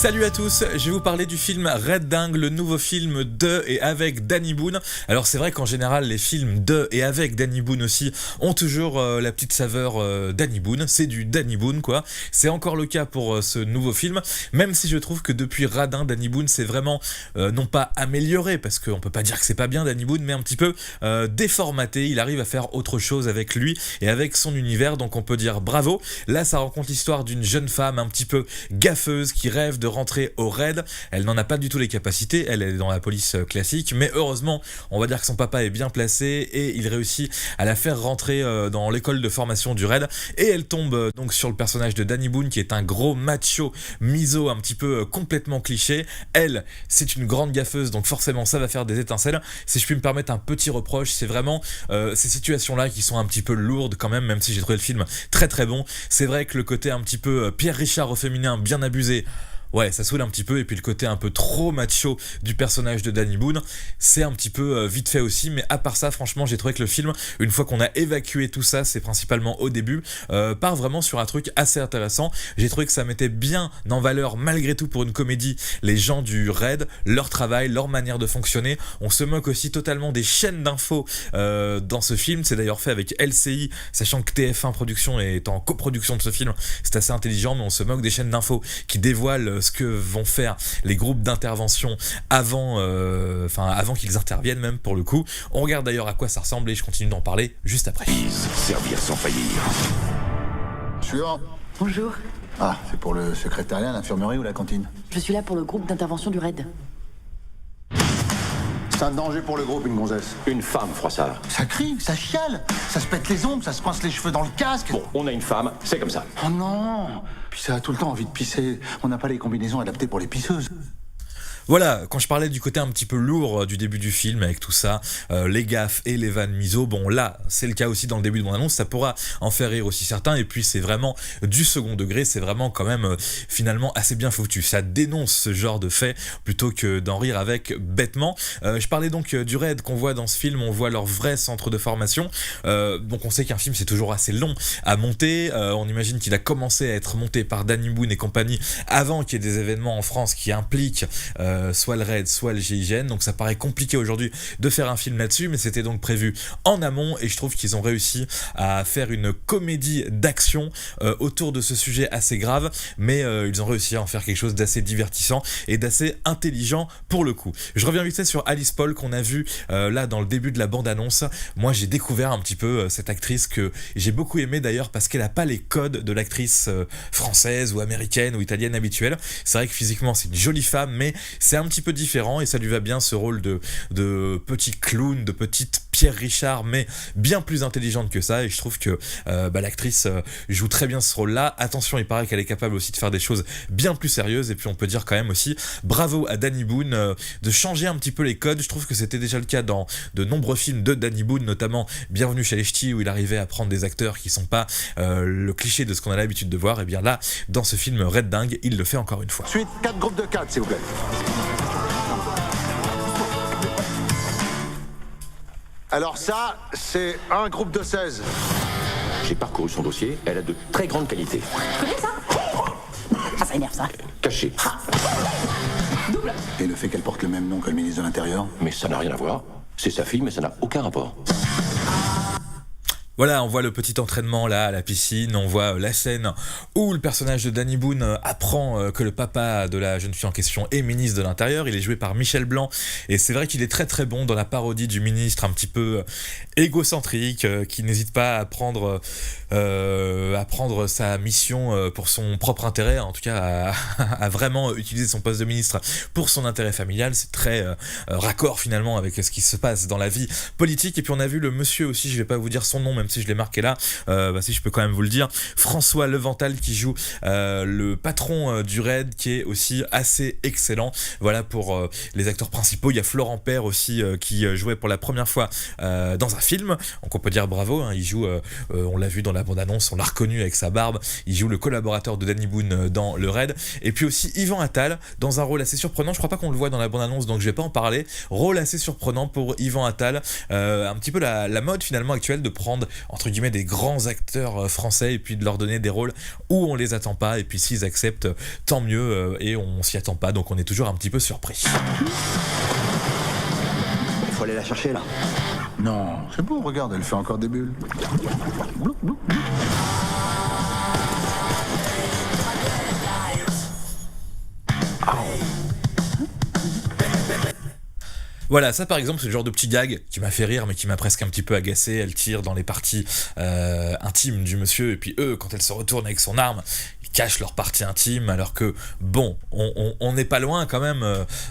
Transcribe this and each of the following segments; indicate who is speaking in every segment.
Speaker 1: Salut à tous, je vais vous parler du film Red Dingue, le nouveau film de et avec Danny Boone. Alors c'est vrai qu'en général les films de et avec Danny Boone aussi ont toujours la petite saveur Danny Boone, c'est du Danny Boone quoi. C'est encore le cas pour ce nouveau film, même si je trouve que depuis Radin, Danny Boone s'est vraiment non pas amélioré, parce qu'on peut pas dire que c'est pas bien Danny Boone, mais un petit peu déformaté. Il arrive à faire autre chose avec lui et avec son univers, donc on peut dire bravo. Là ça raconte l'histoire d'une jeune femme un petit peu gaffeuse qui rêve de rentrer au raid. Elle n'en a pas du tout les capacités, elle est dans la police classique, mais heureusement on va dire que son papa est bien placé et il réussit à la faire rentrer dans l'école de formation du raid, et elle tombe donc sur le personnage de Danny Boone qui est un gros macho miso un petit peu complètement cliché. Elle, c'est une grande gaffeuse, donc forcément ça va faire des étincelles. Si je puis me permettre un petit reproche, c'est vraiment ces situations là qui sont un petit peu lourdes quand même si j'ai trouvé le film très très bon. C'est vrai que le côté un petit peu Pierre Richard au féminin bien abusé, ouais, ça saoule un petit peu, et puis le côté un peu trop macho du personnage de Danny Boone, c'est un petit peu vite fait aussi, mais à part ça, franchement, j'ai trouvé que le film, une fois qu'on a évacué tout ça, c'est principalement au début, part vraiment sur un truc assez intéressant. J'ai trouvé que ça mettait bien en valeur, malgré tout pour une comédie, les gens du raid, leur travail, leur manière de fonctionner. On se moque aussi totalement des chaînes d'infos dans ce film, c'est d'ailleurs fait avec LCI, sachant que TF1 Production est en coproduction de ce film, c'est assez intelligent, mais on se moque des chaînes d'infos qui dévoilent ce que vont faire les groupes d'intervention avant qu'ils interviennent même pour le coup. On regarde d'ailleurs à quoi ça ressemble et je continue d'en parler juste après.
Speaker 2: Servir sans faillir.
Speaker 3: Suivant.
Speaker 4: Bonjour,
Speaker 3: Ah, c'est pour le secrétariat, l'infirmerie ou la cantine?
Speaker 4: je suis là pour le groupe d'intervention du RAID.
Speaker 3: C'est un danger pour le groupe, une gonzesse.
Speaker 2: Une femme, Froissart.
Speaker 3: Ça crie, ça chiale, ça se pète les ongles, ça se coince les cheveux dans le casque.
Speaker 2: Bon, on a une femme, c'est comme ça.
Speaker 3: Oh non. Puis ça a tout le temps envie de pisser. On n'a pas les combinaisons adaptées pour les pisseuses.
Speaker 1: Voilà, quand je parlais du côté un petit peu lourd du début du film avec tout ça, les gaffes et les vannes miso, bon là, c'est le cas aussi dans le début de mon annonce, ça pourra en faire rire aussi certains, et puis c'est vraiment du second degré, c'est vraiment quand même finalement assez bien foutu. Ça dénonce ce genre de fait plutôt que d'en rire avec bêtement. Je parlais donc du raid qu'on voit dans ce film, on voit leur vrai centre de formation, donc on sait qu'un film c'est toujours assez long à monter, on imagine qu'il a commencé à être monté par Danny Boone et compagnie avant qu'il y ait des événements en France qui impliquent soit le raid, soit le GIGN, donc ça paraît compliqué aujourd'hui de faire un film là-dessus, mais c'était donc prévu en amont, et je trouve qu'ils ont réussi à faire une comédie d'action autour de ce sujet assez grave, mais ils ont réussi à en faire quelque chose d'assez divertissant et d'assez intelligent pour le coup. Je reviens vite fait sur Alice Paul qu'on a vu là dans le début de la bande-annonce. Moi j'ai découvert un petit peu cette actrice que j'ai beaucoup aimée d'ailleurs, parce qu'elle n'a pas les codes de l'actrice française ou américaine ou italienne habituelle. C'est vrai que physiquement c'est une jolie femme, mais c'est un petit peu différent et ça lui va bien, ce rôle de petit clown, de petite Pierre Richard, mais bien plus intelligente que ça, et je trouve que l'actrice joue très bien ce rôle-là. Attention, il paraît qu'elle est capable aussi de faire des choses bien plus sérieuses, et puis on peut dire quand même aussi bravo à Danny Boone de changer un petit peu les codes. Je trouve que c'était déjà le cas dans de nombreux films de Danny Boone, notamment Bienvenue chez les Ch'tis, où il arrivait à prendre des acteurs qui sont pas le cliché de ce qu'on a l'habitude de voir. Et bien là, dans ce film Red Dingue, il le fait encore une fois.
Speaker 3: Suite, 4 groupes de 4, s'il vous plaît. Alors ça, c'est un groupe de 16.
Speaker 2: J'ai parcouru son dossier, elle a de très grandes qualités.
Speaker 4: Tu connais ça? Ah, ça énerve ça.
Speaker 2: Cachée.
Speaker 4: Double.
Speaker 3: Et le fait qu'elle porte le même nom que le ministre de l'Intérieur?
Speaker 2: Mais ça n'a rien à voir. C'est sa fille, mais ça n'a aucun rapport.
Speaker 1: Voilà, on voit le petit entraînement là à la piscine, on voit la scène où le personnage de Danny Boone apprend que le papa de la jeune fille en question est ministre de l'Intérieur. Il est joué par Michel Blanc, et c'est vrai qu'il est très très bon dans la parodie du ministre un petit peu égocentrique, qui n'hésite pas à prendre sa mission pour son propre intérêt, en tout cas à vraiment utiliser son poste de ministre pour son intérêt familial. C'est très raccord finalement avec ce qui se passe dans la vie politique. Et puis on a vu le monsieur aussi, je vais pas vous dire son nom même si je l'ai marqué là, si je peux quand même vous le dire, François Levental, qui joue le patron du raid, qui est aussi assez excellent. Voilà pour les acteurs principaux. Il y a Florent Père aussi qui jouait pour la première fois dans un film, donc on peut dire bravo, hein. Il joue, on l'a vu dans la bande-annonce, on l'a reconnu avec sa barbe, il joue le collaborateur de Danny Boone dans le raid. Et puis aussi Yvan Attal dans un rôle assez surprenant, je crois pas qu'on le voit dans la bande-annonce, donc je vais pas en parler. Rôle assez surprenant pour Yvan Attal, un petit peu la mode finalement actuelle de prendre entre guillemets des grands acteurs français et puis de leur donner des rôles où on les attend pas et puis s'ils acceptent tant mieux et on s'y attend pas donc on est toujours un petit peu surpris.
Speaker 5: Faut aller la chercher là.
Speaker 3: Non, c'est bon, regarde, elle fait encore des bulles. Blou, blou, blou.
Speaker 1: Voilà, ça par exemple, c'est le genre de petit gag qui m'a fait rire, mais qui m'a presque un petit peu agacé. Elle tire dans les parties intimes du monsieur, et puis eux, quand elle se retourne avec son arme, ils cachent leur partie intime, alors que, bon, on n'est pas loin quand même,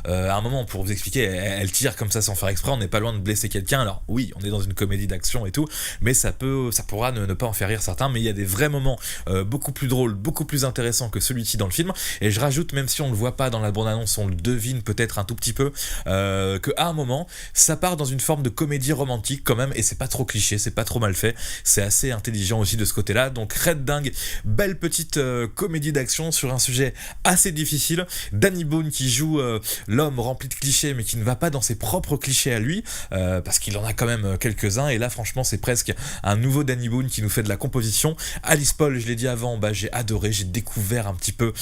Speaker 1: à un moment, pour vous expliquer, elle tire comme ça sans faire exprès, on n'est pas loin de blesser quelqu'un. Alors oui, on est dans une comédie d'action et tout, mais ça pourra ne pas en faire rire certains, mais il y a des vrais moments beaucoup plus drôles, beaucoup plus intéressants que celui-ci dans le film, et je rajoute, même si on le voit pas dans la bande-annonce, on le devine peut-être un tout petit peu, que à un moment, ça part dans une forme de comédie romantique quand même, et c'est pas trop cliché, c'est pas trop mal fait, c'est assez intelligent aussi de ce côté-là. Donc Red Dingue, belle petite comédie d'action sur un sujet assez difficile. Danny Boone qui joue l'homme rempli de clichés, mais qui ne va pas dans ses propres clichés à lui, parce qu'il en a quand même quelques-uns, et là franchement c'est presque un nouveau Danny Boone qui nous fait de la composition. Alice Paul, je l'ai dit avant, j'ai adoré, j'ai découvert un petit peu,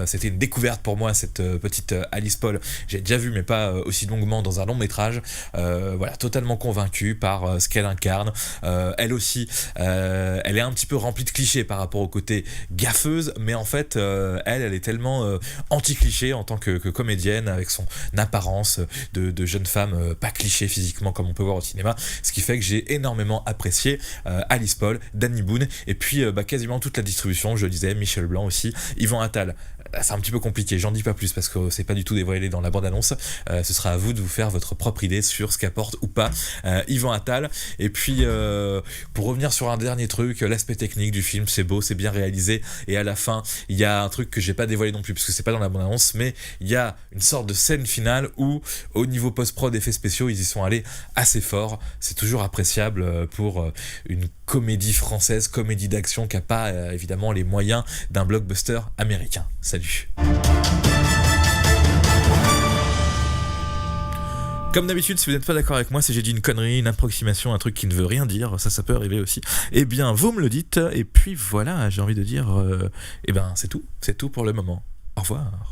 Speaker 1: c'était une découverte pour moi cette petite Alice Paul, j'ai déjà vu mais pas aussi longuement dans un long métrage, voilà, totalement convaincu par ce qu'elle incarne. Elle aussi, elle est un petit peu remplie de clichés par rapport au côté gaffeuse, mais en fait elle est tellement anti-cliché en tant que comédienne, avec son apparence de jeune femme pas cliché physiquement comme on peut voir au cinéma, ce qui fait que j'ai énormément apprécié Alice Paul, Danny Boone, et puis quasiment toute la distribution, je le disais, Michel Blanc aussi, Yvan Attal. C'est un petit peu compliqué, j'en dis pas plus parce que c'est pas du tout dévoilé dans la bande-annonce, ce sera à vous de vous faire votre propre idée sur ce qu'apporte ou pas Yvan Attal. Et puis pour revenir sur un dernier truc, l'aspect technique du film, c'est beau, c'est bien réalisé, et à la fin il y a un truc que j'ai pas dévoilé non plus parce que c'est pas dans la bande-annonce, mais il y a une sorte de scène finale où au niveau post-prod effets spéciaux ils y sont allés assez fort. C'est toujours appréciable pour une comédie française, comédie d'action qui a pas évidemment les moyens d'un blockbuster américain. Salut. Comme d'habitude, si vous n'êtes pas d'accord avec moi, si j'ai dit une connerie, une approximation, un truc qui ne veut rien dire, ça peut arriver aussi, eh bien vous me le dites, et puis voilà, j'ai envie de dire, c'est tout pour le moment. Au revoir.